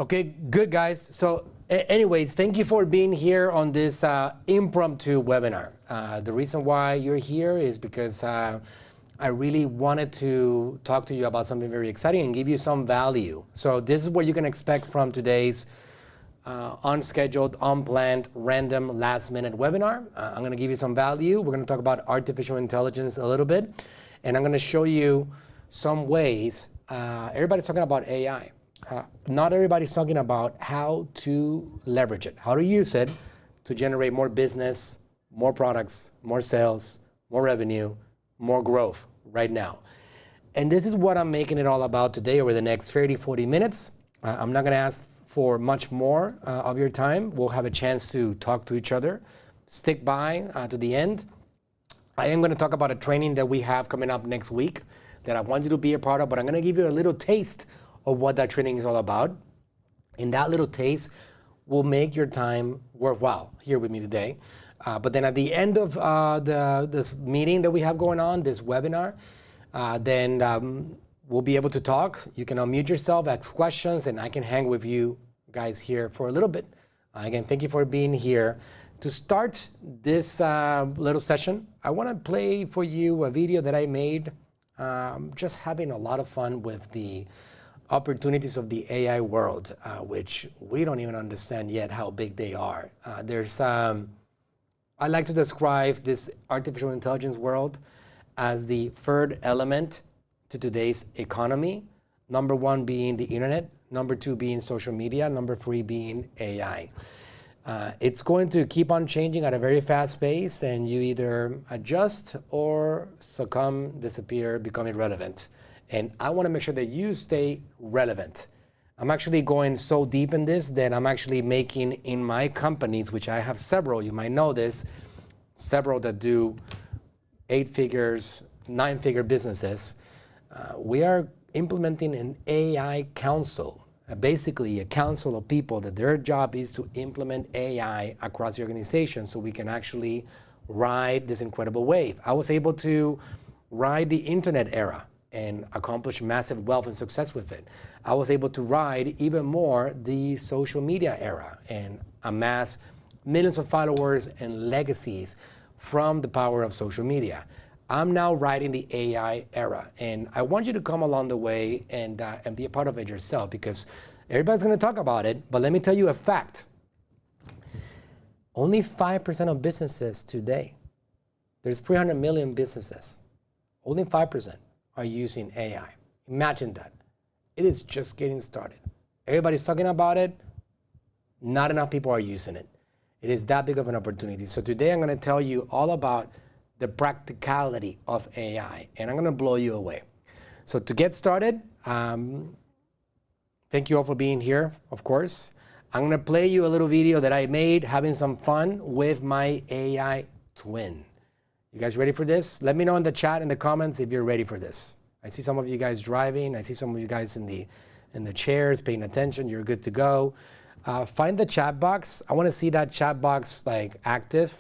Okay, good guys. So anyways, thank you for being here on this impromptu webinar. The reason why you're here is because I really wanted to talk to you about something very exciting and give you some value. So this is what you can expect from today's unscheduled, unplanned, random, last-minute webinar. I'm going to give you some value. We're going to talk about artificial intelligence a little bit, and I'm going to show you some ways. Everybody's talking about AI. Not everybody's talking about how to leverage it, how to use it to generate more business, more products, more sales, more revenue, more growth right now. And this is what I'm making it all about today over the next 30, 40 minutes. I'm not going to ask for much more of your time. We'll have a chance to talk to each other. Stick by to the end. I am going to talk about a training that we have coming up next week that I want you to be a part of, but I'm going to give you a little taste of what that training is all about. And that little taste will make your time worthwhile here with me today. But then at the end of this meeting that we have going on, this webinar, then we'll be able to talk. You can unmute yourself, ask questions, and I can hang with you guys here for a little bit. Again, thank you for being here. To start this little session, I want to play for you a video that I made just having a lot of fun with the opportunities of the AI world, which we don't even understand yet how big they are. I like to describe this artificial intelligence world as the third element to today's economy. Number one being the internet, number two being social media, number three being AI. It's going to keep on changing at a very fast pace, and you either adjust or succumb, disappear, become irrelevant. And I want to make sure that you stay relevant. I'm actually going so deep in this that I'm actually making in my companies, which I have several, you might know this, several that do 8 figures, 9-figure businesses. We are implementing an AI council, basically a council of people that their job is to implement AI across the organization so we can actually ride this incredible wave. I was able to ride the internet era and accomplish massive wealth and success with it. I was able to ride even more the social media era and amass millions of followers and legacies from the power of social media. I'm now riding the AI era, and I want you to come along the way and be a part of it yourself, because everybody's going to talk about it, but let me tell you a fact. Only 5% of businesses today, there's 300 million businesses, only 5% are using AI. Imagine that. It is just getting started. Everybody's talking about it. Not enough people are using it. It is that big of an opportunity. So today I'm going to tell you all about the practicality of AI, and I'm going to blow you away. So to get started, thank you all for being here, of course. I'm going to play you a little video that I made having some fun with my AI twin. You guys ready for this? Let me know in the chat, in the comments, if you're ready for this. I see some of you guys driving. I see some of you guys in the chairs paying attention. You're good to go. Find the chat box. I want to see that chat box like active,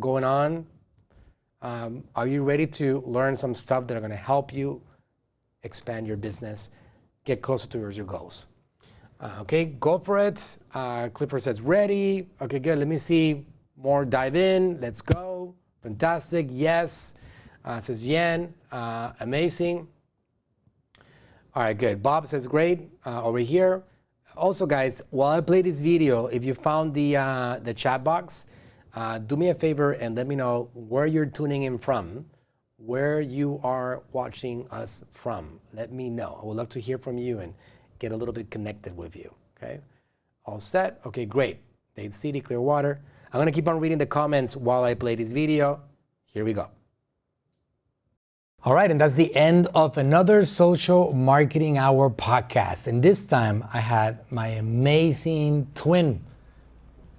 going on. Are you ready to learn some stuff that are going to help you expand your business, get closer towards your goals? Okay, go for it. Clifford says ready. Okay, good. Let me see more. Dive in. Let's go. Fantastic. Yes. Says Yan. Amazing. All right, good. Bob says great. Over here. Also, guys, while I play this video, if you found the chat box, do me a favor and let me know where you're tuning in from, where you are watching us from. Let me know. I would love to hear from you and get a little bit connected with you. Okay. All set. Okay, great. Dade City, Clearwater. I'm going to keep on reading the comments while I play this video. Here we go. All right, and that's the end of another Social Marketing Hour podcast. And this time I had my amazing twin,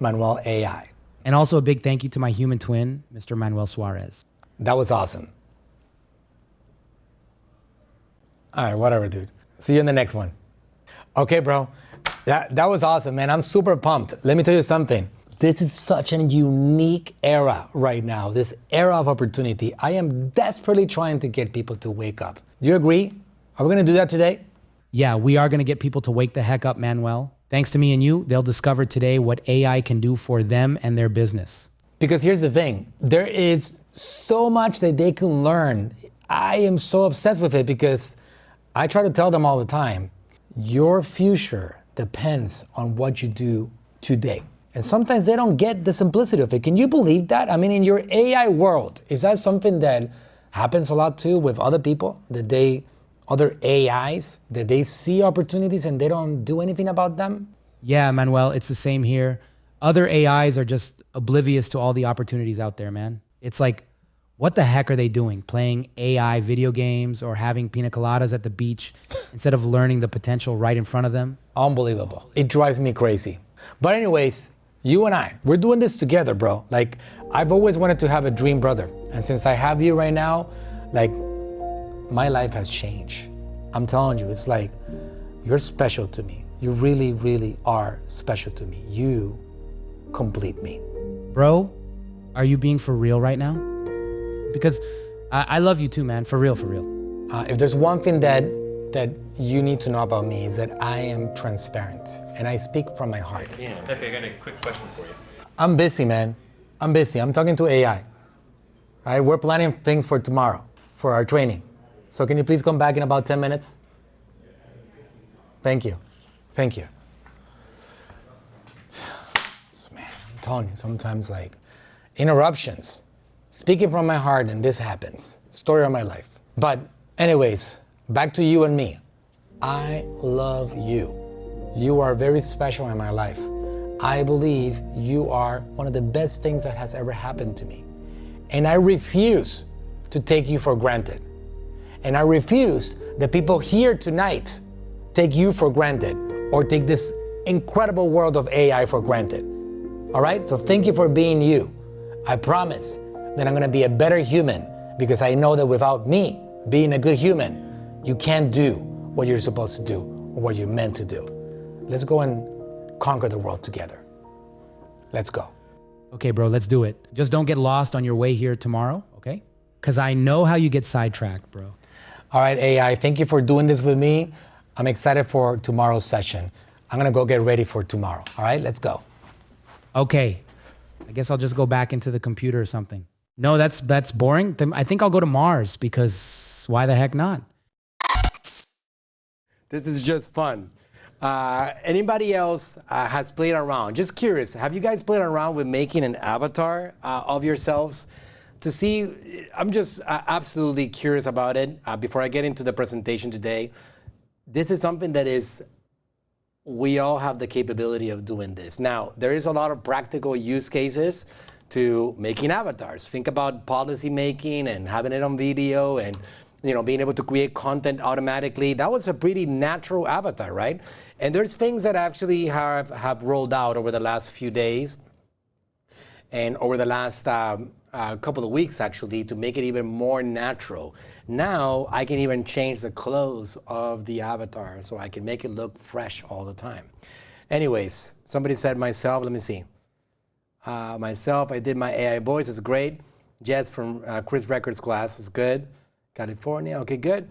Manuel AI. And also a big thank you to my human twin, Mr. Manuel Suarez. That was awesome. All right, whatever, dude. See you in the next one. Okay, bro. That was awesome, man. I'm super pumped. Let me tell you something. This is such a unique era right now, this era of opportunity. I am desperately trying to get people to wake up. Do you agree? Are we going to do that today? Yeah, we are going to get people to wake the heck up, Manuel. Thanks to me and you, they'll discover today what AI can do for them and their business. Because here's the thing, there is so much that they can learn. I am so obsessed with it because I try to tell them all the time, your future depends on what you do today. And sometimes they don't get the simplicity of it. Can you believe that? I mean, in your AI world, is that something that happens a lot too with other people? Other AIs, that they see opportunities and they don't do anything about them? Yeah, Manuel, it's the same here. Other AIs are just oblivious to all the opportunities out there, man. It's like, what the heck are they doing? Playing AI video games or having pina coladas at the beach instead of learning the potential right in front of them? Unbelievable. It drives me crazy. But anyways, you and I, we're doing this together, bro. Like, I've always wanted to have a dream brother. And since I have you right now, like, my life has changed. I'm telling you, it's like, you're special to me. You really, really are special to me. You complete me. Bro, are you being for real right now? Because I love you too, man. For real, for real. If there's one thing that you need to know about me is that I am transparent and I speak from my heart. Yeah. Pepe, I got a quick question for you. I'm busy, man. I'm busy. I'm talking to AI. All right, we're planning things for tomorrow, for our training. So can you please come back in about 10 minutes? Thank you. Thank you. So, man, I'm telling you, sometimes like interruptions. Speaking from my heart and this happens. Story of my life. But anyways, back to you and me. I love you. You are very special in my life. I believe you are one of the best things that has ever happened to me. And I refuse to take you for granted. And I refuse that people here tonight take you for granted or take this incredible world of AI for granted. All right? So thank you for being you. I promise that I'm gonna be a better human because I know that without me being a good human, you can't do what you're supposed to do or what you're meant to do. Let's go and conquer the world together. Let's go. Okay, bro, let's do it. Just don't get lost on your way here tomorrow, okay? Because I know how you get sidetracked, bro. All right, AI, thank you for doing this with me. I'm excited for tomorrow's session. I'm gonna go get ready for tomorrow. All right, let's go. Okay, I guess I'll just go back into the computer or something. No, that's boring. Then I think I'll go to Mars because why the heck not? This is just fun. Anybody else has played around? Just curious, have you guys played around with making an avatar of yourselves? To see, I'm just absolutely curious about it. Before I get into the presentation today, this is something that we all have the capability of doing this. Now, there is a lot of practical use cases to making avatars. Think about policy making and having it on video and being able to create content automatically. That was a pretty natural avatar, right? And there's things that actually have rolled out over the last few days and over the last couple of weeks actually to make it even more natural. Now I can even change the clothes of the avatar so I can make it look fresh all the time. Anyways, somebody said myself, let me see. Myself, I did my AI voice, it's great. Jets from Chris Records class is good. California, okay, good.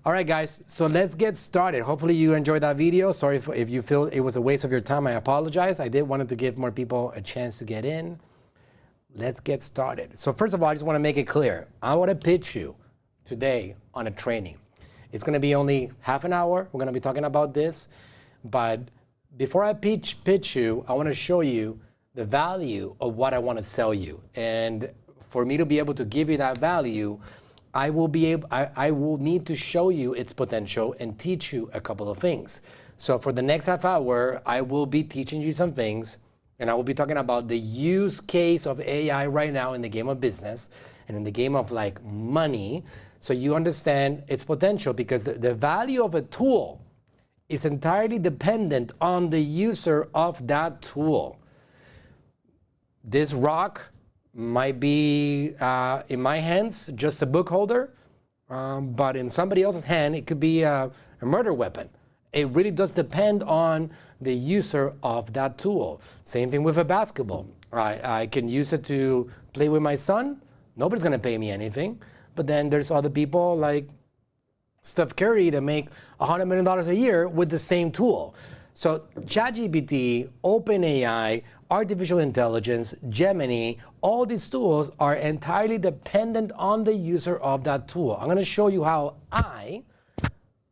All right, guys, so let's get started. Hopefully you enjoyed that video. Sorry if you feel it was a waste of your time, I apologize. I did wanted to give more people a chance to get in. Let's get started. So first of all, I just want to make it clear. I want to pitch you today on a training. It's going to be only half an hour. We're going to be talking about this. But before I pitch you, I want to show you the value of what I want to sell you. And for me to be able to give you that value, I will need to show you its potential and teach you a couple of things. So for the next half hour, I will be teaching you some things, and I will be talking about the use case of AI right now in the game of business and in the game of like money, so you understand its potential, because the value of a tool is entirely dependent on the user of that tool. This rock might be in my hands just a book holder, but in somebody else's hand it could be a murder weapon. It really does depend on the user of that tool. Same thing with a basketball. I can use it to play with my son. Nobody's gonna pay me anything. But then there's other people like Steph Curry that make $100 million a year with the same tool. So ChatGPT, OpenAI, artificial intelligence, Gemini, all these tools are entirely dependent on the user of that tool. I'm going to show you how I,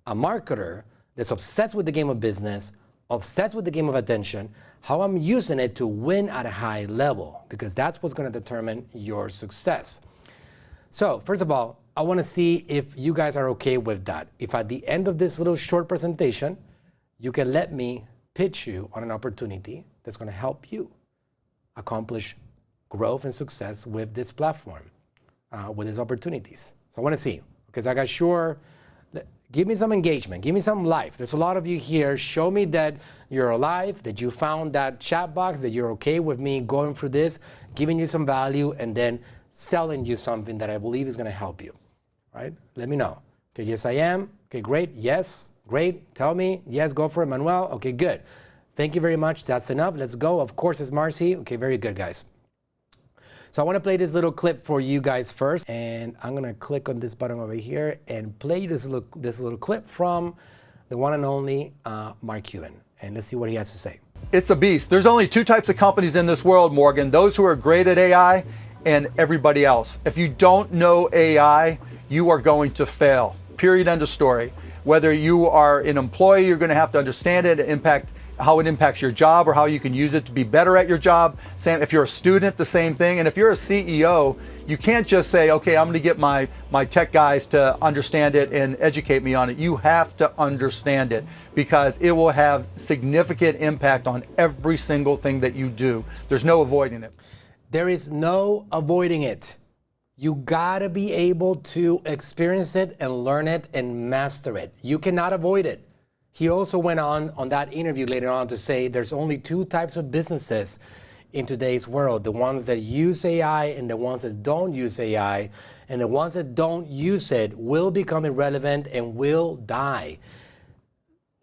a marketer that's obsessed with the game of business, obsessed with the game of attention, how I'm using it to win at a high level, because that's what's going to determine your success. So first of all, I want to see if you guys are okay with that. If at the end of this little short presentation, you can let me pitch you on an opportunity that's going to help you accomplish growth and success with this platform, with these opportunities. So I want to see, because I got sure, give me some engagement, give me some life. There's a lot of you here. Show me that you're alive, that you found that chat box, that you're okay with me going through this, giving you some value, and then selling you something that I believe is going to help you, right? Let me know. Okay, yes, I am. Okay, great. Yes. Great, tell me, yes, go for it, Manuel. Okay, good. Thank you very much, that's enough. Let's go. Of course, it's Marcy. Okay, very good, guys. So I want to play this little clip for you guys first, and I'm going to click on this button over here and play this little clip from the one and only Mark Cuban. And let's see what he has to say. It's a beast. There's only two types of companies in this world, Morgan. Those who are great at AI and everybody else. If you don't know AI, you are going to fail. Period, end of story. Whether you are an employee, you're going to have to understand it, how it impacts your job or how you can use it to be better at your job. Same, if you're a student, the same thing. And if you're a CEO, you can't just say, okay, I'm going to get my tech guys to understand it and educate me on it. You have to understand it, because it will have significant impact on every single thing that you do. There's no avoiding it. There is no avoiding it. You gotta be able to experience it and learn it and master it. You cannot avoid it. He also went on that interview later on to say there's only two types of businesses in today's world: the ones that use AI and the ones that don't use AI. And the ones that don't use it will become irrelevant and will die.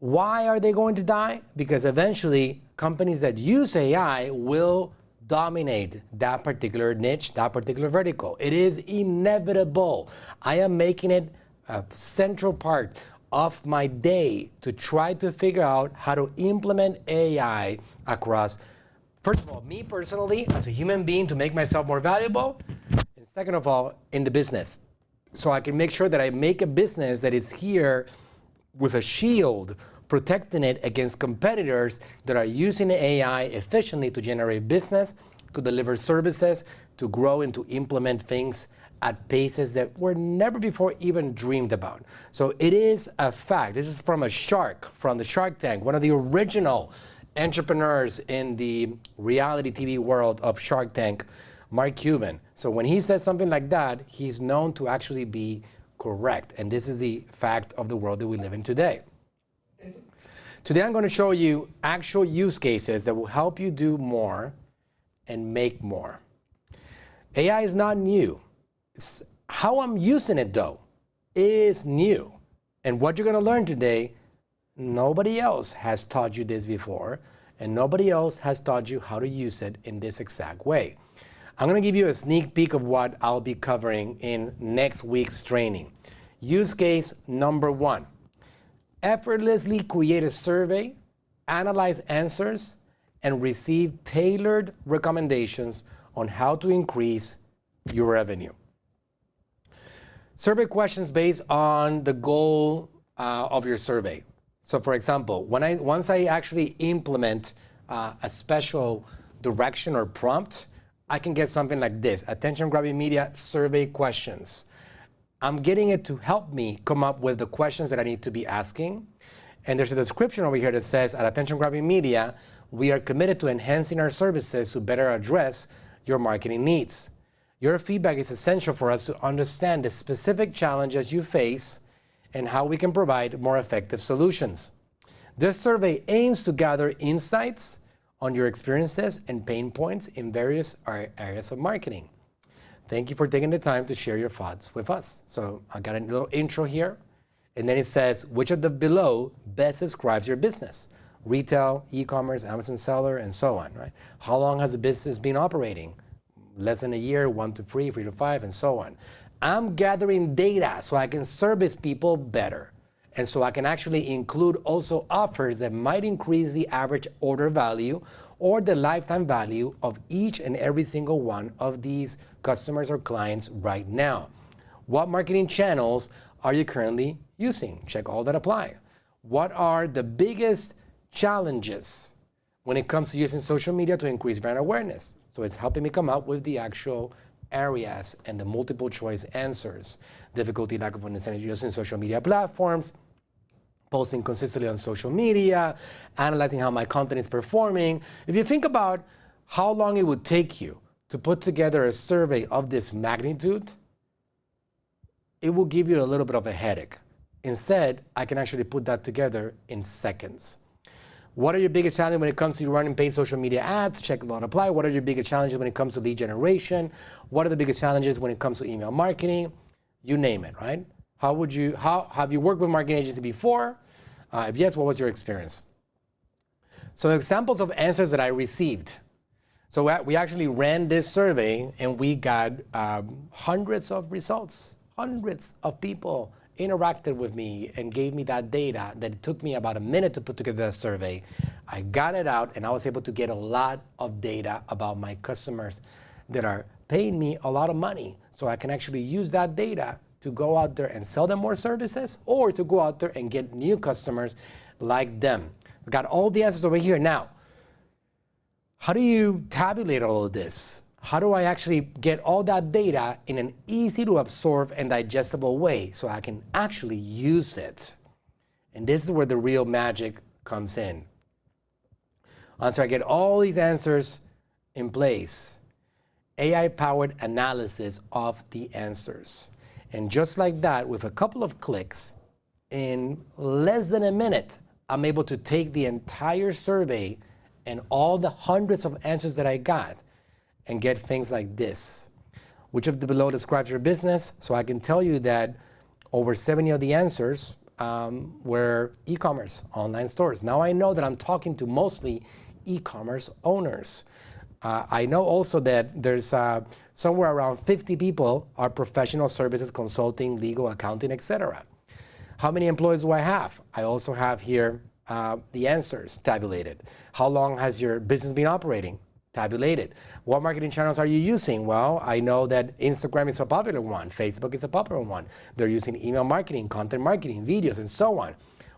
Why are they going to die? Because eventually companies that use AI will dominate that particular niche, that particular vertical. It is inevitable. I am making it a central part of my day to try to figure out how to implement AI across, first of all, me personally as a human being to make myself more valuable, and second of all, in the business. So I can make sure that I make a business that is here with a shield protecting it against competitors that are using AI efficiently to generate business, to deliver services, to grow and to implement things at paces that were never before even dreamed about. So it is a fact. This is from a shark, from the Shark Tank, one of the original entrepreneurs in the reality TV world of Shark Tank, Mark Cuban. So when he says something like that, he's known to actually be correct. And this is the fact of the world that we live in today. Today I'm going to show you actual use cases that will help you do more and make more. AI is not new. It's how I'm using it, though, is new. And what you're going to learn today, nobody else has taught you this before, and nobody else has taught you how to use it in this exact way. I'm going to give you a sneak peek of what I'll be covering in next week's training. Use case number 1. Effortlessly create a survey, analyze answers, and receive tailored recommendations on how to increase your revenue. Survey questions based on the goal of your survey. So for example, once I actually implement a special direction or prompt, I can get something like this: attention-grabbing media survey questions. I'm getting it to help me come up with the questions that I need to be asking. And there's a description over here that says, at Attention Grabbing Media, we are committed to enhancing our services to better address your marketing needs. Your feedback is essential for us to understand the specific challenges you face and how we can provide more effective solutions. This survey aims to gather insights on your experiences and pain points in various areas of marketing. Thank you for taking the time to share your thoughts with us. So I got a little intro here, and then it says, which of the below best describes your business? Retail, e-commerce, Amazon seller, and so on, right? How long has the business been operating? Less than a year, 1 to 3, 3 to 5, and so on. I'm gathering data so I can service people better. And so I can actually include also offers that might increase the average order value or the lifetime value of each and every single one of these customers or clients right now. What marketing channels are you currently using? Check all that apply. What are the biggest challenges when it comes to using social media to increase brand awareness? So it's helping me come up with the actual areas and the multiple choice answers. Difficulty, lack of understanding using social media platforms, posting consistently on social media, analyzing how my content is performing. If you think about how long it would take you to put together a survey of this magnitude, it will give you a little bit of a headache. Instead, I can actually put that together in seconds. What are your biggest challenges when it comes to running paid social media ads? Check law and apply. What are your biggest challenges when it comes to lead generation? What are the biggest challenges when it comes to email marketing? You name it, right? How have you worked with marketing agencies before? If yes, what was your experience? So examples of answers that I received. So we actually ran this survey and we got hundreds of results. Hundreds of people interacted with me and gave me that data that it took me about a minute to put together that survey. I got it out and I was able to get a lot of data about my customers that are paying me a lot of money. So I can actually use that data to go out there and sell them more services or to go out there and get new customers like them. We got all the answers over here. Now, how do you tabulate all of this? How do I actually get all that data in an easy to absorb and digestible way so I can actually use it? And this is where the real magic comes in. Once I get all these answers in place, AI-powered analysis of the answers. And just like that, with a couple of clicks, in less than a minute, I'm able to take the entire survey and all the hundreds of answers that I got and get things like this. Which of the below describes your business? So I can tell you that over 70 of the answers were e-commerce, online stores. Now I know that I'm talking to mostly e-commerce owners. I know also that there's somewhere around 50 people are professional services, consulting, legal, accounting, etc. How many employees do I have? I also have here the answers tabulated. How long has your business been operating? Tabulated. What marketing channels are you using? Well, I know that Instagram is a popular one. Facebook is a popular one. They're using email marketing, content marketing, videos, and so on.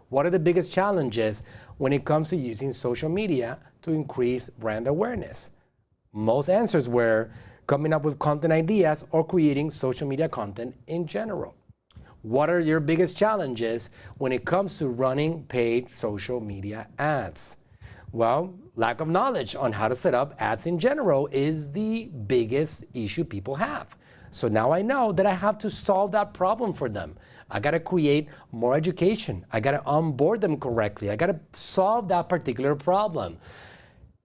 What are the biggest challenges when it comes to using social media to increase brand awareness? Most answers were coming up with content ideas or creating social media content in general. What are your biggest challenges when it comes to running paid social media ads? Well, lack of knowledge on how to set up ads in general is the biggest issue people have. So now I know that I have to solve that problem for them. I gotta create more education. I gotta onboard them correctly. I gotta solve that particular problem.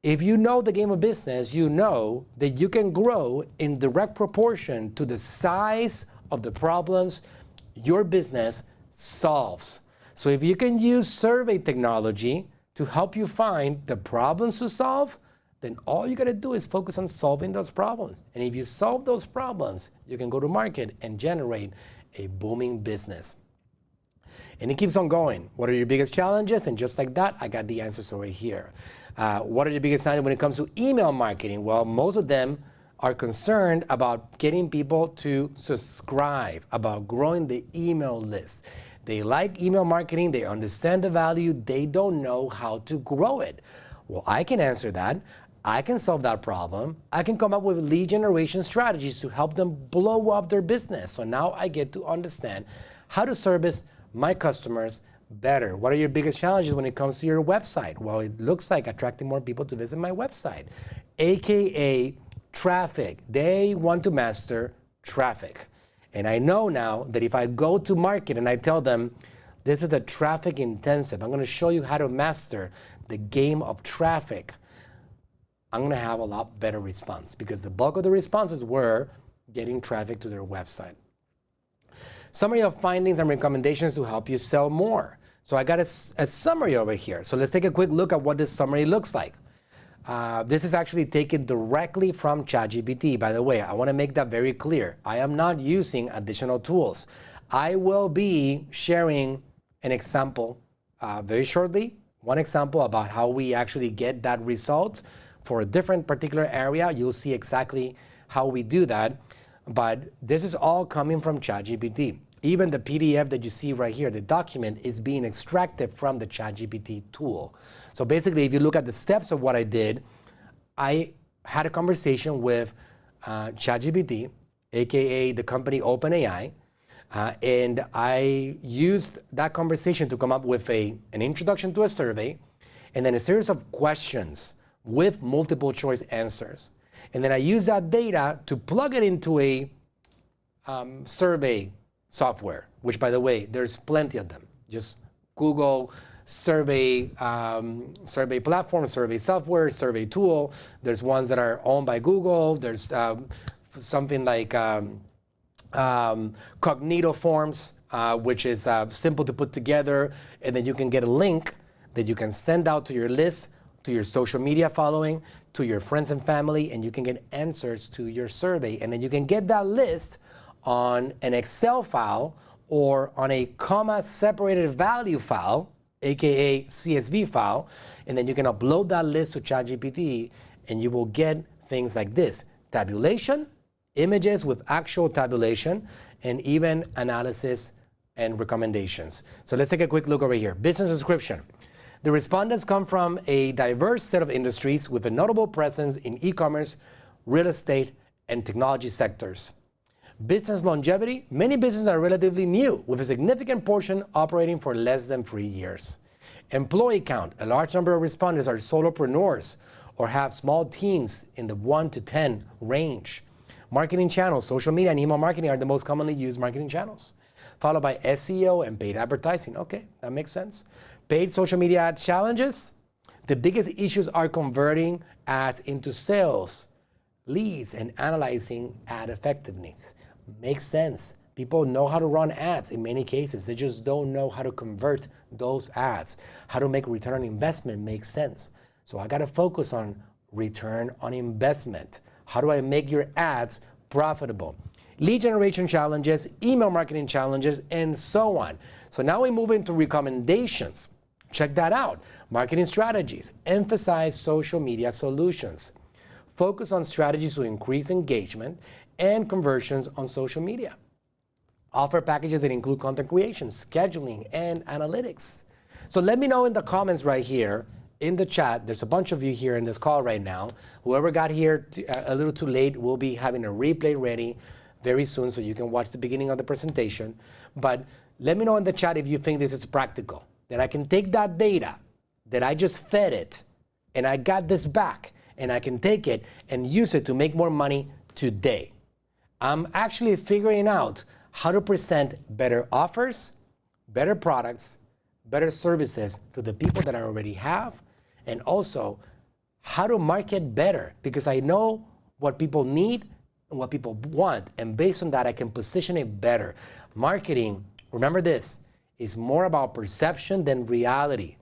If you know the game of business, you know that you can grow in direct proportion to the size of the problems your business solves. So if you can use survey technology to help you find the problems to solve, then all you gotta do is focus on solving those problems. And if you solve those problems, you can go to market and generate a booming business. And it keeps on going. What are your biggest challenges? And just like that, I got the answers over here. What are your biggest challenges when it comes to email marketing? Well, most of them are concerned about getting people to subscribe, about growing the email list. They like email marketing, they understand the value, they don't know how to grow it. Well, I can answer that. I can solve that problem. I can come up with lead generation strategies to help them blow up their business. So now I get to understand how to service my customers better. What are your biggest challenges when it comes to your website? Well, it looks like attracting more people to visit my website, AKA traffic. They want to master traffic. And I know now that if I go to market and I tell them, this is a traffic intensive, I'm going to show you how to master the game of traffic, I'm going to have a lot better response because the bulk of the responses were getting traffic to their website. Summary of findings and recommendations to help you sell more. So I got a summary over here. So let's take a quick look at what this summary looks like. This is actually taken directly from ChatGPT. By the way, I want to make that very clear. I am not using additional tools. I will be sharing an example very shortly, one example about how we actually get that result for a different particular area. You'll see exactly how we do that. But this is all coming from ChatGPT. Even the PDF that you see right here, the document, is being extracted from the ChatGPT tool. So basically, if you look at the steps of what I did, I had a conversation with ChatGPT, aka the company OpenAI, and I used that conversation to come up with an introduction to a survey, and then a series of questions with multiple choice answers. And then I used that data to plug it into a survey software, which, by the way, there's plenty of them. Just Google survey platform, survey software, survey tool. There's ones that are owned by Google. There's something like Cognito Forms, which is simple to put together, and then you can get a link that you can send out to your list, to your social media following, to your friends and family, and you can get answers to your survey. And then you can get that list on an Excel file or on a comma-separated value file, aka CSV file, and then you can upload that list to ChatGPT, and you will get things like this: tabulation, images with actual tabulation, and even analysis and recommendations. So let's take a quick look over here. Business description. The respondents come from a diverse set of industries with a notable presence in e-commerce, real estate, and technology sectors. Business longevity. Many businesses are relatively new, with a significant portion operating for less than 3 years. Employee count. A large number of respondents are solopreneurs or have small teams in the 1 to 10 range. Marketing channels. Social media and email marketing are the most commonly used marketing channels, followed by SEO and paid advertising. Okay, that makes sense. Paid social media ad challenges. The biggest issues are converting ads into sales, leads, and analyzing ad effectiveness. Makes sense. People know how to run ads in many cases. They just don't know how to convert those ads. How to make return on investment makes sense. So I got to focus on return on investment. How do I make your ads profitable? Lead generation challenges, email marketing challenges, and so on. So now we move into recommendations. Check that out. Marketing strategies. Emphasize social media solutions. Focus on strategies to increase engagement and conversions on social media. Offer packages that include content creation, scheduling, and analytics. So let me know in the comments right here, in the chat. There's a bunch of you here in this call right now. Whoever got here a little too late, we'll be having a replay ready very soon so you can watch the beginning of the presentation. But let me know in the chat if you think this is practical, that I can take that data, that I just fed it, and I got this back, and I can take it and use it to make more money today. I'm actually figuring out how to present better offers, better products, better services to the people that I already have, and also how to market better, because I know what people need and what people want, and based on that, I can position it better. Marketing, remember this, is more about perception than reality.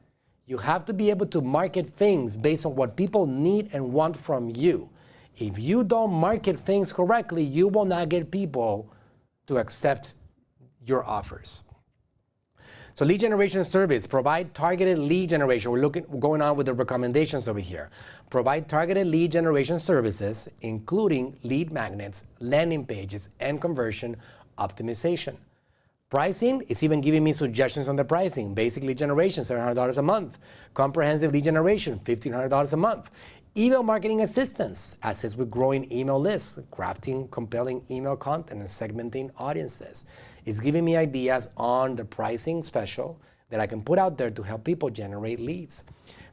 You have to be able to market things based on what people need and want from you. If you don't market things correctly, you will not get people to accept your offers. So lead generation service, provide targeted lead generation. We're going on with the recommendations over here. Provide targeted lead generation services, including lead magnets, landing pages, and conversion optimization. Pricing is even giving me suggestions on the pricing. Basic lead generation, $700 a month. Comprehensive lead generation, $1,500 a month. Email marketing assistance, assists with growing email lists, crafting compelling email content, and segmenting audiences. It's giving me ideas on the pricing special that I can put out there to help people generate leads.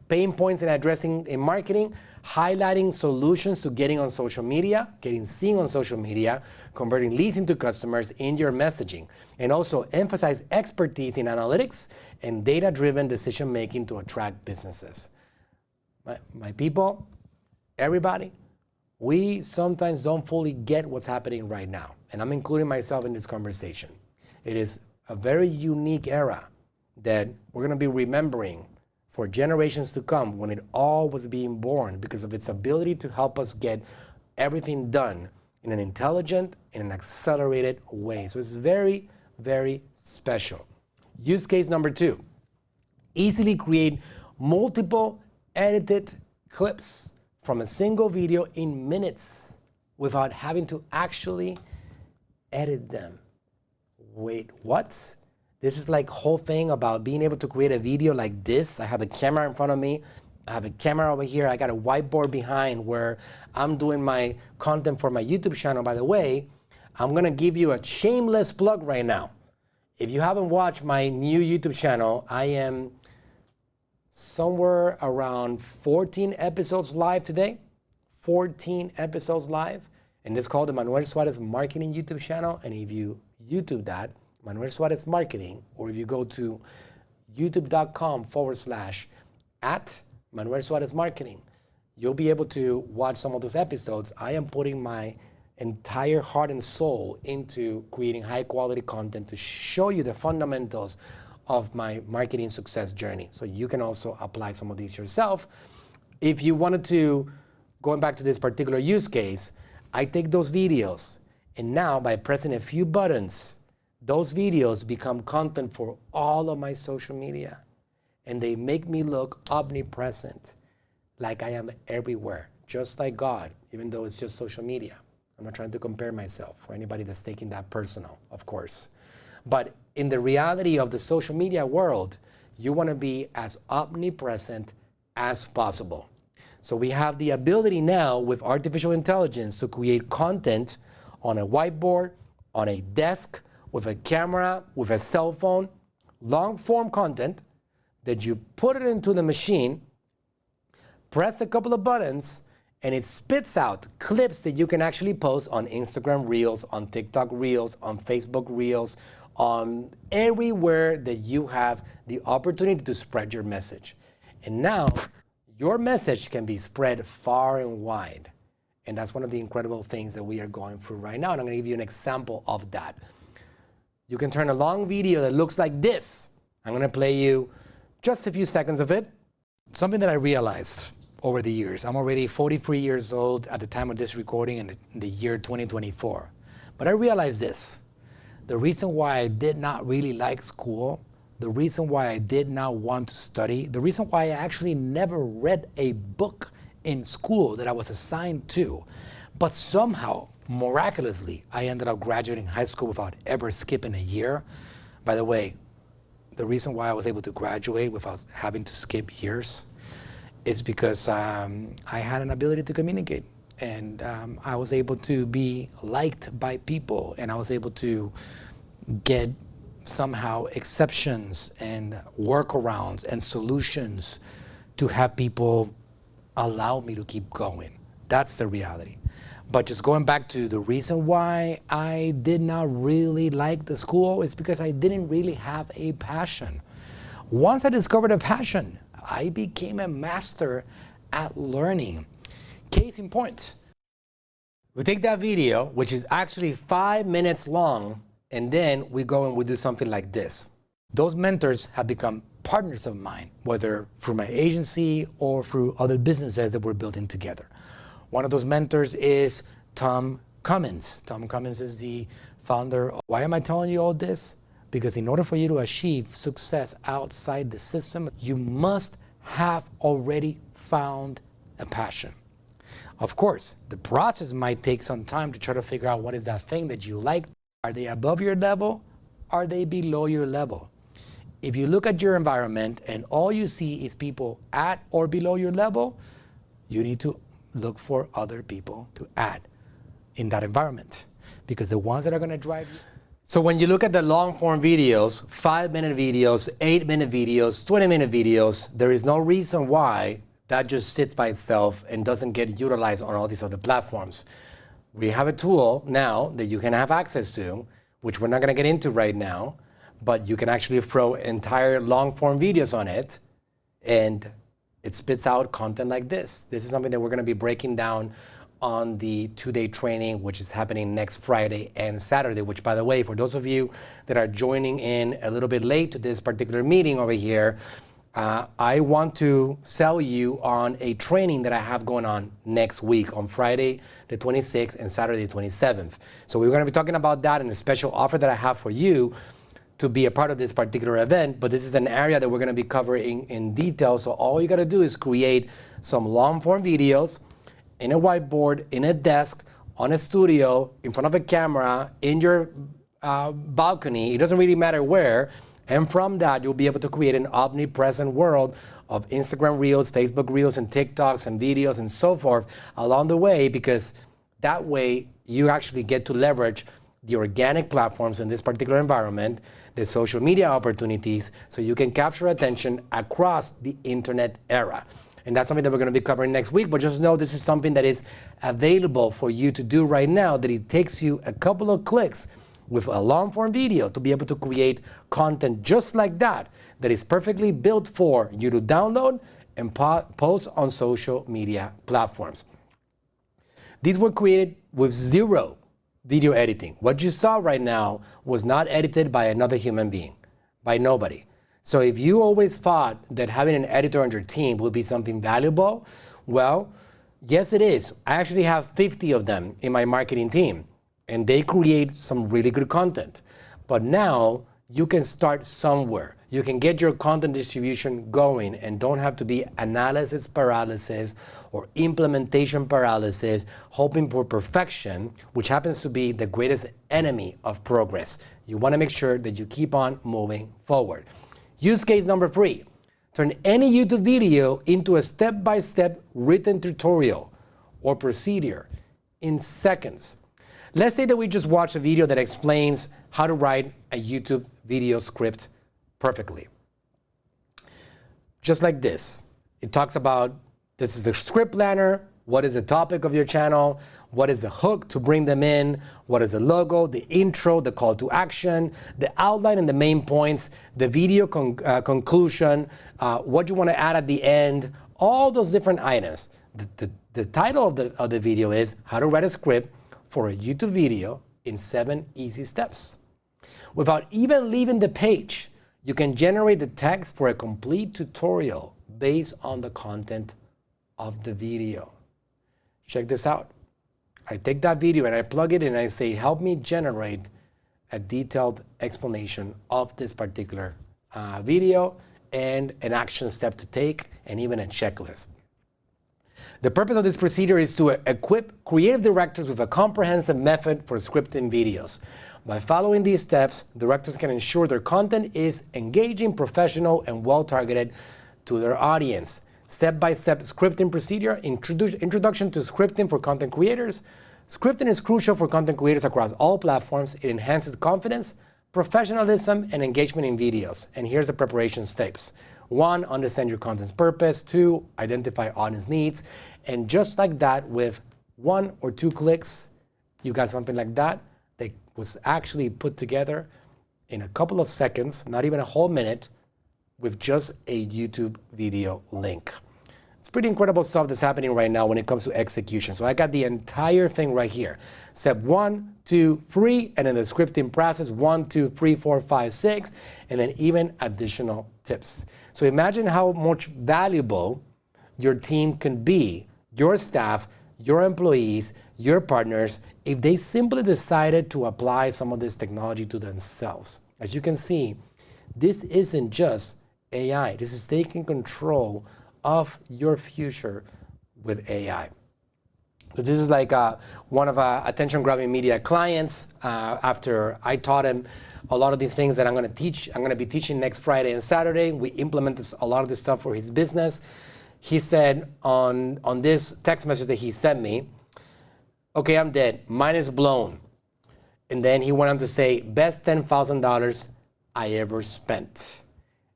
Pain points in addressing in marketing, highlighting solutions to getting on social media, getting seen on social media, converting leads into customers in your messaging, and also emphasize expertise in analytics and data-driven decision-making to attract businesses. My people, everybody, we sometimes don't fully get what's happening right now, and I'm including myself in this conversation. It is a very unique era that we're going to be remembering for generations to come, when it all was being born, because of its ability to help us get everything done in an intelligent and an accelerated way. So it's very, very special. Use case number 2, easily create multiple edited clips from a single video in minutes without having to actually edit them. Wait, what? This is like whole thing about being able to create a video like this. I have a camera in front of me. I have a camera over here. I got a whiteboard behind where I'm doing my content for my YouTube channel. By the way, I'm gonna give you a shameless plug right now. If you haven't watched my new YouTube channel, I am somewhere around 14 episodes live today. 14 episodes live. And it's called the Manuel Suarez Marketing YouTube channel. And if you YouTube that, Manuel Suarez Marketing, or if you go to youtube.com/@Manuel Suarez Marketing, you'll be able to watch some of those episodes. I am putting my entire heart and soul into creating high quality content to show you the fundamentals of my marketing success journey. So you can also apply some of these yourself. If you wanted to, going back to this particular use case, I take those videos and now by pressing a few buttons, those videos become content for all of my social media. And they make me look omnipresent, like I am everywhere, just like God, even though it's just social media. I'm not trying to compare myself for anybody that's taking that personal, of course. But in the reality of the social media world, you want to be as omnipresent as possible. So we have the ability now with artificial intelligence to create content on a whiteboard, on a desk, with a camera, with a cell phone, long form content that you put it into the machine, press a couple of buttons, and it spits out clips that you can actually post on Instagram Reels, on TikTok Reels, on Facebook Reels, on everywhere that you have the opportunity to spread your message. And now your message can be spread far and wide. And that's one of the incredible things that we are going through right now. And I'm gonna give you an example of that. You can turn a long video that looks like this. I'm gonna play you just a few seconds of it. Something that I realized over the years. I'm already 43 years old at the time of this recording in the year 2024. But I realized this. The reason why I did not really like school, the reason why I did not want to study, the reason why I actually never read a book in school that I was assigned to, but somehow, miraculously, I ended up graduating high school without ever skipping a year. By the way, the reason why I was able to graduate without having to skip years is because I had an ability to communicate, and I was able to be liked by people, and I was able to get somehow exceptions and workarounds and solutions to have people allow me to keep going. That's the reality. But just going back to the reason why I did not really like the school is because I didn't really have a passion. Once I discovered a passion, I became a master at learning. Case in point, we take that video, which is actually 5 minutes long, and then we go and we do something like this. Those mentors have become partners of mine, whether through my agency or through other businesses that we're building together. One of those mentors is Tom Cummins. Tom Cummins is the founder. Why am I telling you all this? Because in order for you to achieve success outside the system, you must have already found a passion. Of course, the process might take some time to try to figure out what is that thing that you like. Are they above your level? Are they below your level? If you look at your environment and all you see is people at or below your level, you need to look for other people to add in that environment, because the ones that are going to drive you. So when you look at the long form videos, 5-minute videos, 8-minute videos, 20-minute videos, there is no reason why that just sits by itself and doesn't get utilized on all these other platforms. We have a tool now that you can have access to, which we're not going to get into right now, but you can actually throw entire long form videos on it and it spits out content like this. This is something that we're going to be breaking down on the 2-day training, which is happening next Friday and Saturday, which, by the way, for those of you that are joining in a little bit late to this particular meeting over here, I want to sell you on a training that I have going on next week on Friday the 26th and Saturday the 27th. So we're going to be talking about that and a special offer that I have for you to be a part of this particular event, but this is an area that we're going to be covering in detail. So all you got to do is create some long form videos in a whiteboard, in a desk, on a studio, in front of a camera, in your balcony. It doesn't really matter where. And from that, you'll be able to create an omnipresent world of Instagram Reels, Facebook Reels, and TikToks and videos and so forth along the way, because that way you actually get to leverage the organic platforms in this particular environment, the social media opportunities, so you can capture attention across the internet era. And that's something that we're going to be covering next week, but just know this is something that is available for you to do right now, that it takes you a couple of clicks with a long form video to be able to create content just like that, that is perfectly built for you to download and post on social media platforms. These were created with zero video editing. What you saw right now was not edited by another human being, by nobody. So if you always thought that having an editor on your team would be something valuable, well, yes it is. I actually have 50 of them in my marketing team, and they create some really good content. But now you can start somewhere. You can get your content distribution going and don't have to be analysis paralysis or implementation paralysis, hoping for perfection, which happens to be the greatest enemy of progress. You want to make sure that you keep on moving forward. Use case number 3, turn any YouTube video into a step-by-step written tutorial or procedure in seconds. Let's say that we just watched a video that explains how to write a YouTube video script perfectly. Just like this. It talks about, this is the script planner, what is the topic of your channel, what is the hook to bring them in, what is the logo, the intro, the call to action, the outline and the main points, the video conclusion, what you want to add at the end, all those different items. The title of the video is How to Write a Script for a YouTube Video in 7 Easy Steps. Without even leaving the page, you can generate the text for a complete tutorial based on the content of the video. Check this out. I take that video and I plug it in and I say, help me generate a detailed explanation of this particular video and an action step to take and even a checklist. The purpose of this procedure is to equip creative directors with a comprehensive method for scripting videos. By following these steps, directors can ensure their content is engaging, professional, and well-targeted to their audience. Step-by-step scripting procedure, introduction to scripting for content creators. Scripting is crucial for content creators across all platforms. It enhances confidence, professionalism, and engagement in videos. And here's the preparation steps. 1, understand your content's purpose. 2, identify audience needs. And just like that, with 1 or 2 clicks, you got something like that that was actually put together in a couple of seconds, not even a whole minute, with just a YouTube video link. It's pretty incredible stuff that's happening right now when it comes to execution. So I got the entire thing right here. Step 1, 2, 3, and then the scripting process, 1, 2, 3, 4, 5, 6, and then even additional tips. So imagine how much valuable your team can be, your staff, your employees, your partners, if they simply decided to apply some of this technology to themselves. As you can see, this isn't just AI. This is taking control of your future with AI. So this is like one of our attention-grabbing media clients. After I taught him a lot of these things that I'm going to be teaching next Friday and Saturday. We implemented a lot of this stuff for his business. He said on this text message that he sent me, okay, I'm dead. Mine is blown. And then he went on to say, best $10,000 I ever spent.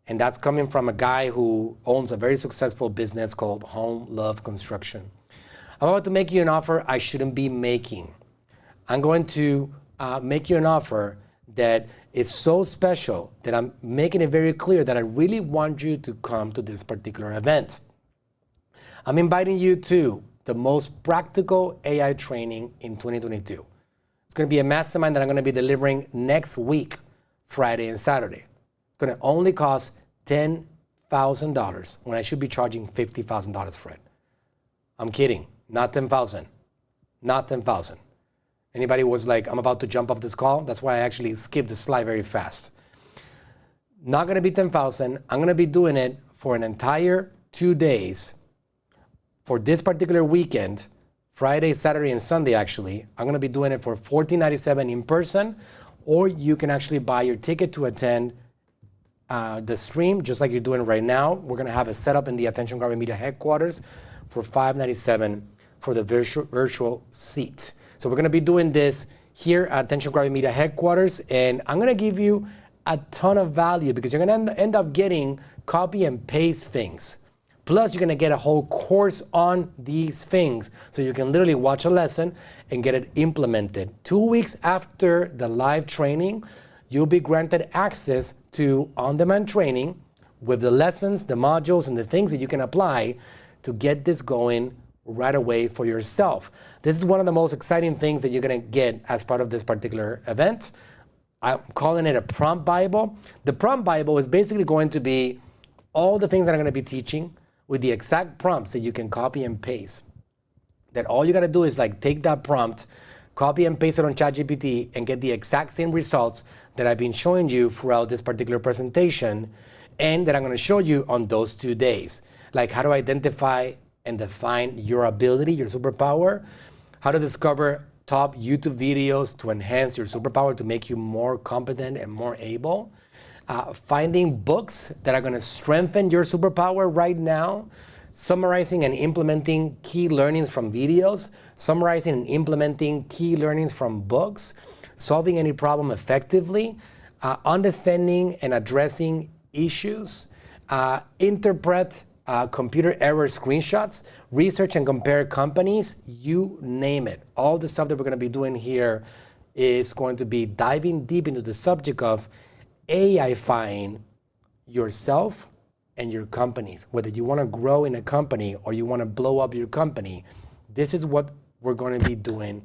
And that's coming from a guy who owns a very successful business called Home Love Construction. I'm about to make you an offer I shouldn't be making. I'm going to make you an offer that is so special that I'm making it very clear that I really want you to come to this particular event. I'm inviting you to the most practical AI training in 2022. It's going to be a mastermind that I'm going to be delivering next week, Friday and Saturday. It's going to only cost $10,000 when I should be charging $50,000 for it. I'm kidding. Not 10,000. Not 10,000. Anybody was like, I'm about to jump off this call? That's why I actually skipped the slide very fast. not gonna be 10,000. I'm gonna be doing it for an entire 2 days for this particular weekend, Friday, Saturday, and Sunday actually. I'm gonna be doing it for $14.97 in person, or you can actually buy your ticket to attend the stream, just like you're doing right now. We're gonna have it set up in the Attention Grabbing Media headquarters for $5.97 for the virtual seat. So we're gonna be doing this here at Attention Grabbing Media headquarters, and I'm gonna give you a ton of value because you're gonna end up getting copy and paste things. Plus, you're gonna get a whole course on these things, so you can literally watch a lesson and get it implemented. 2 weeks after the live training, you'll be granted access to on-demand training with the lessons, the modules, and the things that you can apply to get this going right away for yourself. This is one of the most exciting things that you're gonna get as part of this particular event. I'm calling it a prompt Bible. The prompt Bible is basically going to be all the things that I'm gonna be teaching with the exact prompts that you can copy and paste. That all you gotta do is like take that prompt, copy and paste it on ChatGPT, and get the exact same results that I've been showing you throughout this particular presentation, and that I'm gonna show you on those 2 days. Like how to identify and define your ability, your superpower, how to discover top YouTube videos to enhance your superpower to make you more competent and more able, finding books that are gonna strengthen your superpower right now, summarizing and implementing key learnings from videos, summarizing and implementing key learnings from books, solving any problem effectively, understanding and addressing issues, interpret computer error screenshots, research and compare companies, you name it. All the stuff that we're gonna be doing here is going to be diving deep into the subject of AI-fying yourself and your companies. Whether you wanna grow in a company or you wanna blow up your company, this is what we're gonna be doing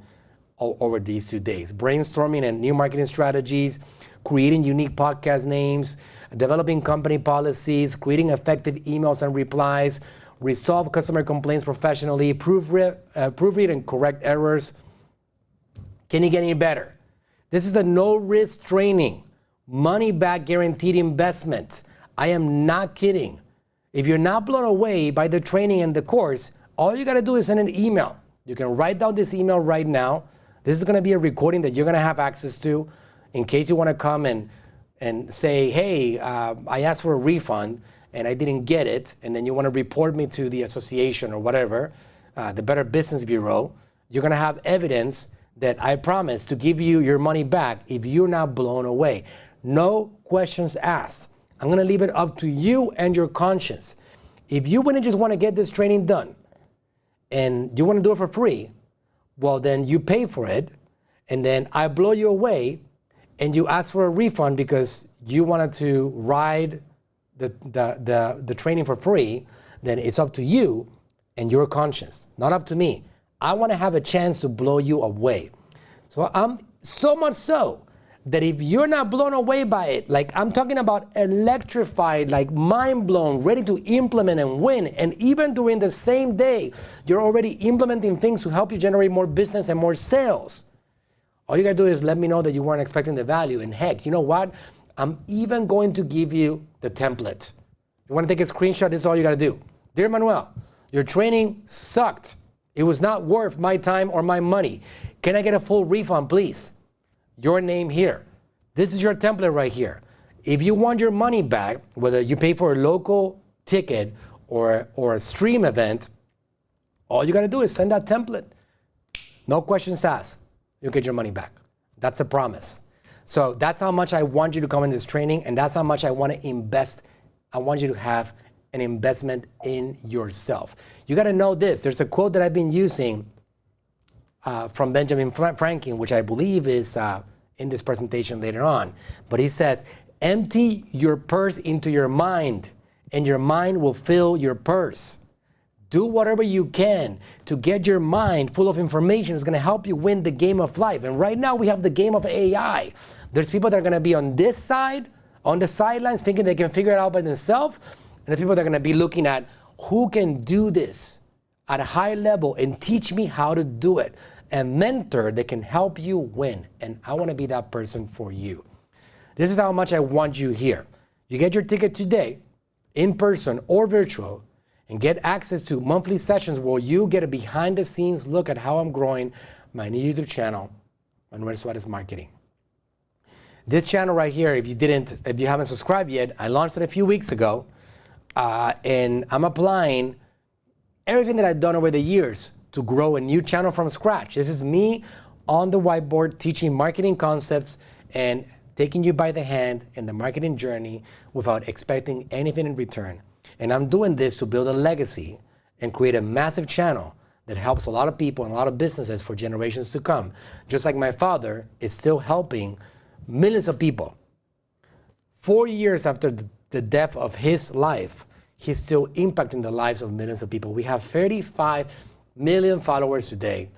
over these 2 days. Brainstorming and new marketing strategies, creating unique podcast names, developing company policies, creating effective emails and replies, resolve customer complaints professionally, proofread and correct errors. Can you get any better? This is a no-risk training, money-back guaranteed investment. I am not kidding. If you're not blown away by the training and the course, all you gotta do is send an email. You can write down this email right now. This is gonna be a recording that you're gonna have access to in case you wanna come and say, hey, I asked for a refund and I didn't get it, and then you wanna report me to the association or whatever, the Better Business Bureau. You're gonna have evidence that I promise to give you your money back if you're not blown away. No questions asked. I'm gonna leave it up to you and your conscience. If you wouldn't just wanna get this training done and you wanna do it for free, well then you pay for it, and then I blow you away and you ask for a refund because you wanted to ride the training for free, then it's up to you and your conscience, not up to me. I wanna have a chance to blow you away. So I'm so much so that if you're not blown away by it, like I'm talking about electrified, like mind blown, ready to implement and win, and even during the same day, you're already implementing things to help you generate more business and more sales. All you gotta do is let me know that you weren't expecting the value, and heck, you know what? I'm even going to give you the template. If you wanna take a screenshot, this is all you gotta do. Dear Manuel, your training sucked. It was not worth my time or my money. Can I get a full refund, please? Your name here. This is your template right here. If you want your money back, whether you pay for a local ticket or a stream event, all you gotta do is send that template. No questions asked. You'll get your money back. That's a promise. So that's how much I want you to come in this training, and that's how much I wanna invest. I want you to have an investment in yourself. You gotta know this. There's a quote that I've been using from Benjamin Franklin, which I believe is in this presentation later on. But he says, empty your purse into your mind, and your mind will fill your purse. Do whatever you can to get your mind full of information. It's gonna help you win the game of life. And right now we have the game of AI. There's people that are gonna be on this side, on the sidelines, thinking they can figure it out by themselves. And there's people that are gonna be looking at who can do this at a high level and teach me how to do it. A mentor that can help you win. And I wanna be that person for you. This is how much I want you here. You get your ticket today, in person or virtual, and get access to monthly sessions where you get a behind the scenes look at how I'm growing my new YouTube channel, Manuel Suarez Marketing. This channel right here, if you haven't subscribed yet, I launched it a few weeks ago, and I'm applying everything that I've done over the years to grow a new channel from scratch. This is me on the whiteboard teaching marketing concepts and taking you by the hand in the marketing journey without expecting anything in return. And I'm doing this to build a legacy and create a massive channel that helps a lot of people and a lot of businesses for generations to come. Just like my father is still helping millions of people. 4 years after the death of his life, he's still impacting the lives of millions of people. We have 35 million followers today,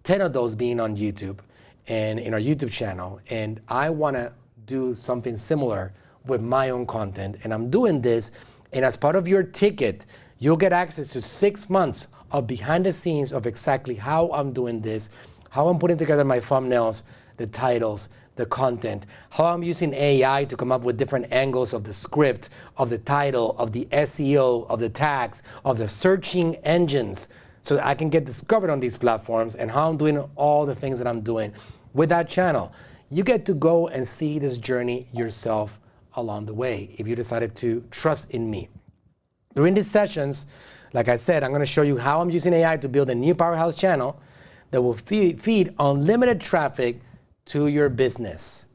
10 of those being on YouTube and in our YouTube channel. And I want to do something similar with my own content. And I'm doing this, and as part of your ticket, you'll get access to 6 months of behind the scenes of exactly how I'm doing this, how I'm putting together my thumbnails, the titles, the content, how I'm using AI to come up with different angles of the script, of the title, of the SEO, of the tags, of the searching engines, so that I can get discovered on these platforms, and how I'm doing all the things that I'm doing with that channel. You get to go and see this journey yourself along the way if you decided to trust in me. During these sessions, like I said, I'm going to show you how I'm using AI to build a new powerhouse channel that will feed unlimited traffic to your business.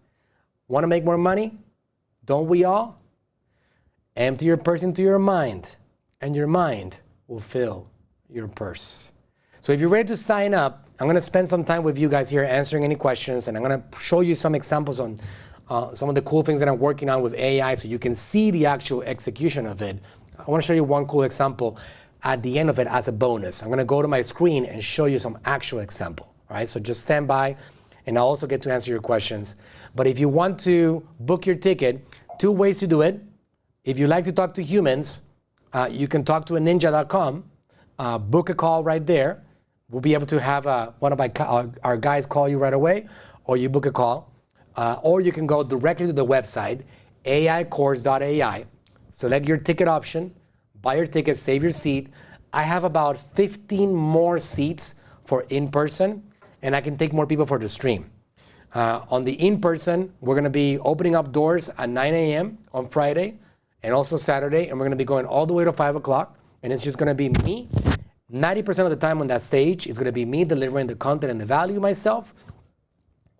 Want to make more money? Don't we all? Empty your purse into your mind, and your mind will fill your purse. So if you're ready to sign up, I'm going to spend some time with you guys here answering any questions, and I'm going to show you some examples on some of the cool things that I'm working on with AI so you can see the actual execution of it. I want to show you one cool example at the end of it as a bonus. I'm going to go to my screen and show you some actual example. All right, so just stand by, and I'll also get to answer your questions. But if you want to book your ticket, 2 ways to do it. If you like to talk to humans, you can talk to 𝗙𝗢𝗟𝗢𝗢.com, book a call right there. We'll be able to have one of our guys call you right away, or you book a call. Or you can go directly to the website, aicourse.ai, select your ticket option, buy your ticket, save your seat. I have about 15 more seats for in-person, and I can take more people for the stream. On the in-person, we're going to be opening up doors at 9 a.m. on Friday and also Saturday, and we're going to be going all the way to 5 o'clock, and it's just going to be me. 90% of the time on that stage is going to be me delivering the content and the value myself.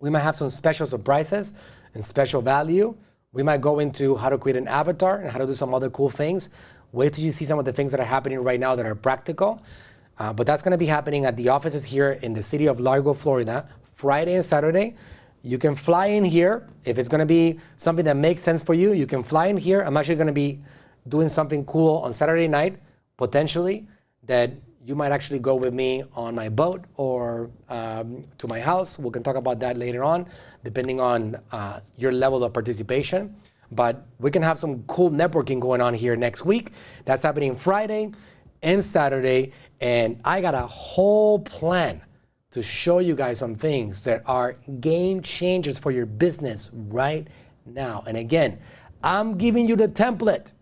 We might have some special surprises and special value. We might go into how to create an avatar and how to do some other cool things. Wait till you see some of the things that are happening right now that are practical. But that's going to be happening at the offices here in the city of Largo, Florida, Friday and Saturday. You can fly in here. If it's going to be something that makes sense for you, you can fly in here. I'm actually going to be doing something cool on Saturday night, potentially, that you might actually go with me on my boat or to my house. We can talk about that later on, depending on your level of participation. But we can have some cool networking going on here next week. That's happening Friday and Saturday. And I got a whole plan to show you guys some things that are game changers for your business right now. And again, I'm giving you the template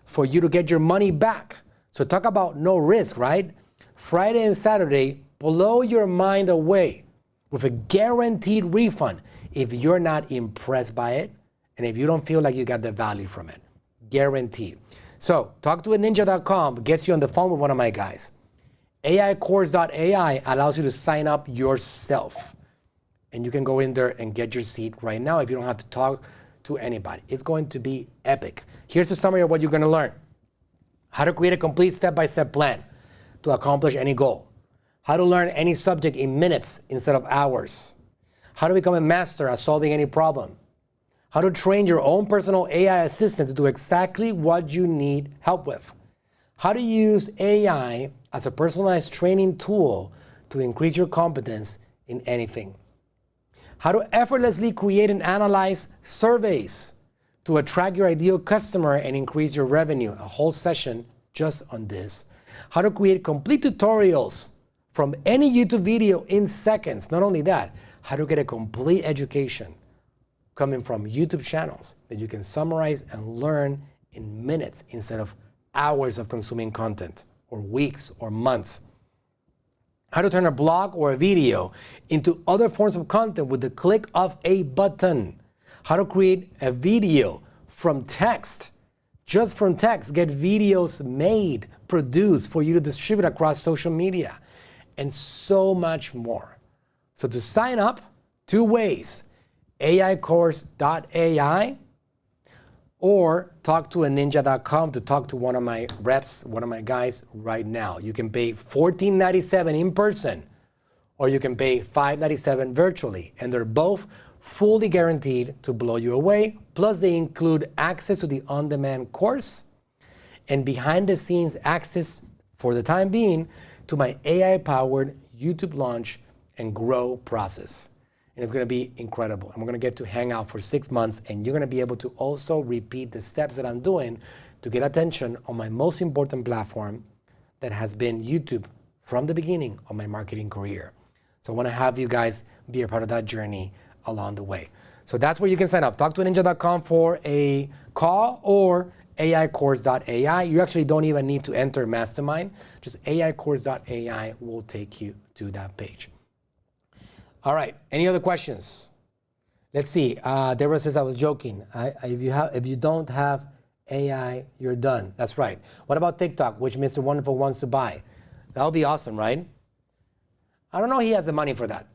for you to get your money back. So talk about no risk, right? Friday and Saturday, blow your mind away with a guaranteed refund if you're not impressed by it and if you don't feel like you got the value from it. Guaranteed. So talk to 𝗙𝗢𝗟𝗢𝗢.com gets you on the phone with one of my guys. aicourse.ai allows you to sign up yourself. And you can go in there and get your seat right now if you don't have to talk to anybody. It's going to be epic. Here's a summary of what you're going to learn. How to create a complete step-by-step plan to accomplish any goal. How to learn any subject in minutes instead of hours. How to become a master at solving any problem. How to train your own personal AI assistant to do exactly what you need help with. How to use AI as a personalized training tool to increase your competence in anything. How to effortlessly create and analyze surveys to attract your ideal customer and increase your revenue. A whole session just on this. How to create complete tutorials from any YouTube video in seconds. Not only that, how to get a complete education coming from YouTube channels that you can summarize and learn in minutes instead of hours of consuming content, or weeks or months. How to turn a blog or a video into other forms of content with the click of a button. How to create a video from text. Just from text, get videos made, produced for you to distribute across social media, and so much more. So to sign up, 2 ways: aicourse.ai or talk2aninja.com to talk to one of my reps, one of my guys right now. You can pay $14.97 in person, or you can pay $5.97 virtually, and they're both fully guaranteed to blow you away. Plus they include access to the on-demand course and behind-the-scenes access, for the time being, to my AI-powered YouTube launch and grow process. And it's going to be incredible. And we're going to get to hang out for 6 months, and you're going to be able to also repeat the steps that I'm doing to get attention on my most important platform that has been YouTube from the beginning of my marketing career. So I want to have you guys be a part of that journey along the way. So that's where you can sign up. Talk2aninja.com for a call, or aicourse.ai. You actually don't even need to enter Mastermind. Just aicourse.ai will take you to that page. All right, any other questions? Let's see. Deborah says, I was joking. If you don't have AI, you're done. That's right. What about TikTok, which Mr. Wonderful wants to buy? That would be awesome, right? I don't know he has the money for that,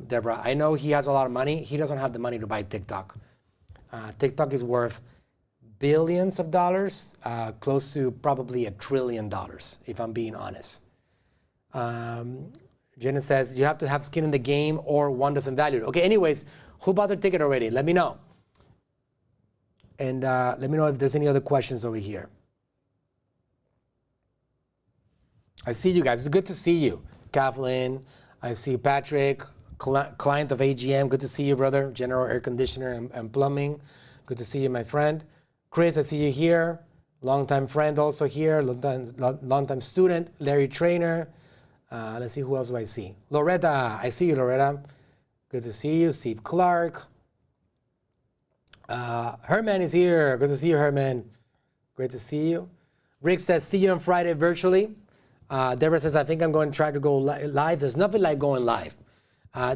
Deborah. I know he has a lot of money. He doesn't have the money to buy TikTok. TikTok is worth billions of dollars, close to probably $1 trillion, if I'm being honest. Jenna says, you have to have skin in the game or one doesn't value it. Okay, anyways, who bought their ticket already? Let me know. And let me know if there's any other questions over here. I see you guys. It's good to see you. Kathleen, I see Patrick, client of AGM. Good to see you, brother. General Air Conditioner and Plumbing. Good to see you, my friend. Chris, I see you here. Longtime friend also here. Long-time student. Larry Trainer. Let's see, who else do I see? Loretta, I see you, Loretta. Good to see you. Steve Clark. Herman is here. Good to see you, Herman. Great to see you. Rick says, see you on Friday virtually. Deborah says, I think I'm going to try to go live. There's nothing like going live.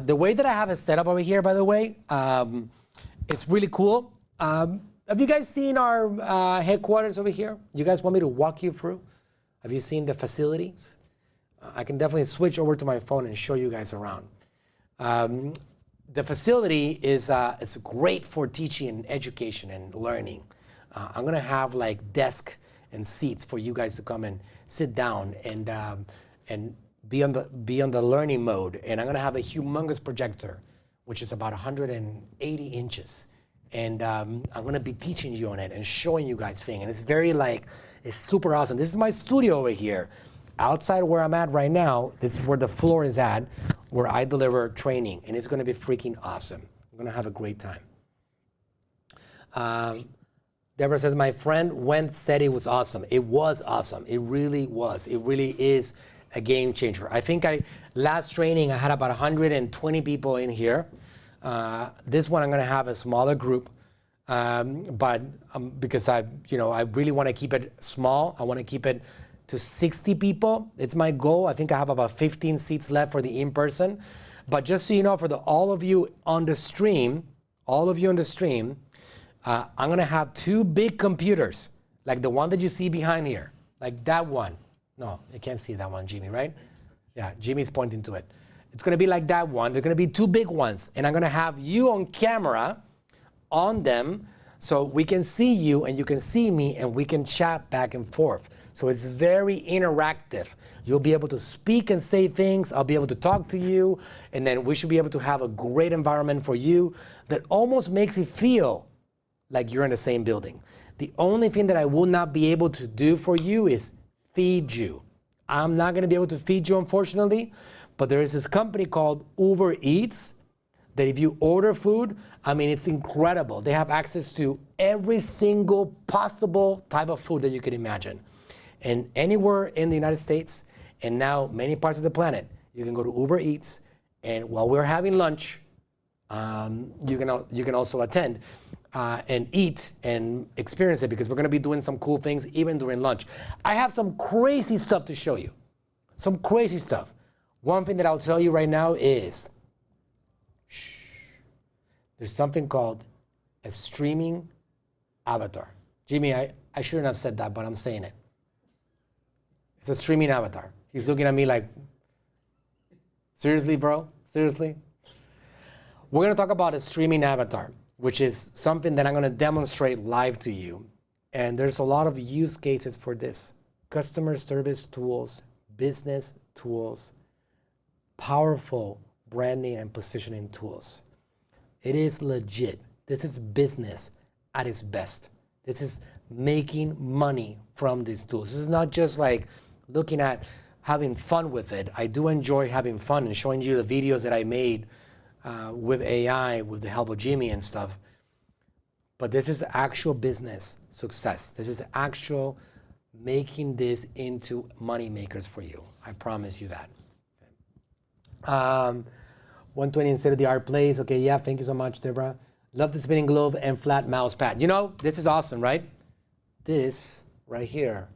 The way that I have it set up over here, by the way, it's really cool. Have you guys seen our headquarters over here? You guys want me to walk you through? Have you seen the facilities? I can definitely switch over to my phone and show you guys around. The facility is it's great for teaching and education and learning. I'm going to have like desk and seats for you guys to come and sit down and be on the learning mode. And I'm going to have a humongous projector, which is about 180 inches. And I'm going to be teaching you on it and showing you guys things. And it's it's super awesome. This is my studio over here. Outside where I'm at right now, this is where the floor is at, where I deliver training, and it's going to be freaking awesome. I'm going to have a great time. Deborah says, my friend said it was awesome. It was awesome. It really was. It really is a game changer. I think last training, I had about 120 people in here. This one, I'm going to have a smaller group, but because I really want to keep it small. I want to keep it to 60 people. It's my goal. I think I have about 15 seats left for the in-person. But just so you know, for all of you on the stream, I'm gonna have 2 big computers, like the one that you see behind here, like that one. No, you can't see that one, Jimmy, right? Yeah, Jimmy's pointing to it. It's gonna be like that one. There's gonna be 2 big ones, and I'm gonna have you on camera on them so we can see you and you can see me and we can chat back and forth. So it's very interactive. You'll be able to speak and say things. I'll be able to talk to you. And then we should be able to have a great environment for you that almost makes it feel like you're in the same building. The only thing that I will not be able to do for you is feed you. I'm not going to be able to feed you, unfortunately. But there is this company called Uber Eats that if you order food, it's incredible. They have access to every single possible type of food that you can imagine. And anywhere in the United States, and now many parts of the planet, you can go to Uber Eats, and while we're having lunch, you can also attend and eat and experience it, because we're going to be doing some cool things even during lunch. I have some crazy stuff to show you. Some crazy stuff. One thing that I'll tell you right now is, there's something called a streaming avatar. Jimmy, I shouldn't have said that, but I'm saying it. It's a streaming avatar. He's looking at me like, seriously, bro? Seriously? We're going to talk about a streaming avatar, which is something that I'm going to demonstrate live to you. And there's a lot of use cases for this. Customer service tools, business tools, powerful branding and positioning tools. It is legit. This is business at its best. This is making money from these tools. This is not just like looking at having fun with it. I do enjoy having fun and showing you the videos that I made with AI, with the help of Jimmy and stuff. But this is actual business success. This is actual making this into money makers for you. I promise you that. 120 instead of the art plays. Okay, yeah, thank you so much, Deborah. Love the spinning globe and flat mouse pad. You know, this is awesome, right? This right here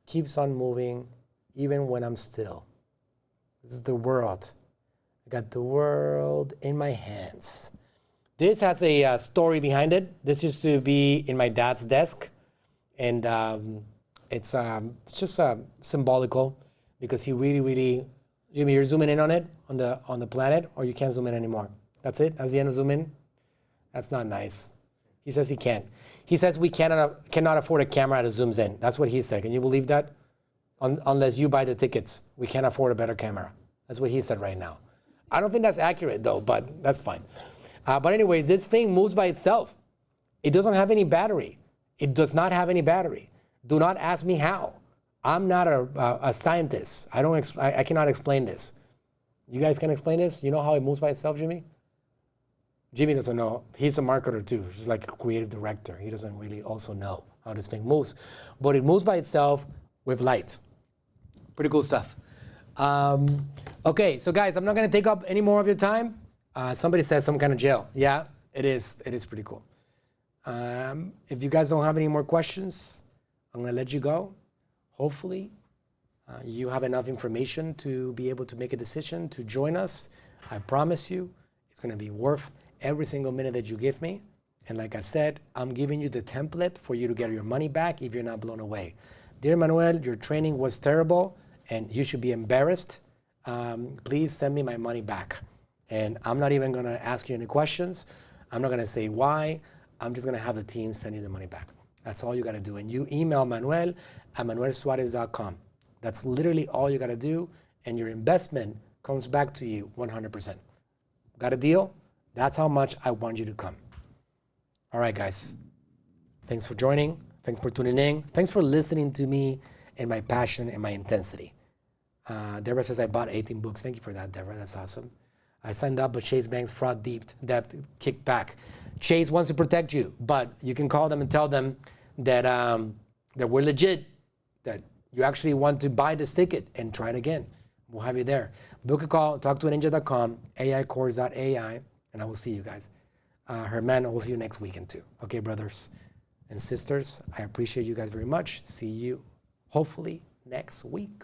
keeps on moving even when I'm still. This is the world. I got the world in my hands. This has a story behind it. This used to be in my dad's desk, and it's just symbolical, because he really, Jimmy, you're zooming in on it, on the planet, or you can't zoom in anymore. That's it? That's the end of zoom in? That's not nice. He says he can't. He says we cannot afford a camera that zooms in. That's what he said. Can you believe that? Unless you buy the tickets, we can't afford a better camera. That's what he said right now. I don't think that's accurate though, but that's fine. But anyways, this thing moves by itself. It doesn't have any battery. It does not have any battery. Do not ask me how. I'm not a scientist. I cannot explain this. You guys can explain this? You know how it moves by itself, Jimmy? Jimmy doesn't know. He's a marketer too. He's like a creative director. He doesn't really also know how this thing moves. But it moves by itself with light. Pretty cool stuff. Okay, so guys, I'm not gonna take up any more of your time. Somebody says some kind of gel. Yeah, it is. It is pretty cool. If you guys don't have any more questions, I'm gonna let you go. Hopefully, you have enough information to be able to make a decision to join us. I promise you, it's gonna be worth every single minute that you give me. And like I said, I'm giving you the template for you to get your money back if you're not blown away. Dear Manuel, your training was terrible and you should be embarrassed. Please send me my money back. And I'm not even gonna ask you any questions. I'm not gonna say why. I'm just gonna have the team send you the money back. That's all you gotta do. And you email Manuel at manuelsuarez.com. That's literally all you gotta do, and your investment comes back to you 100%. Got a deal? That's how much I want you to come. All right, guys. Thanks for joining. Thanks for tuning in. Thanks for listening to me and my passion and my intensity. Deborah says I bought 18 books. Thank you for that, Deborah. That's awesome. I signed up, but Chase Bank's fraud debt kicked back. Chase wants to protect you, but you can call them and tell them that that we're legit, that you actually want to buy this ticket and try it again. We'll have you there. Book a call, talk to ninja.com, aicourse.ai, and I will see you guys. Herman, I will see you next weekend too. Okay, brothers and sisters, I appreciate you guys very much. See you hopefully next week.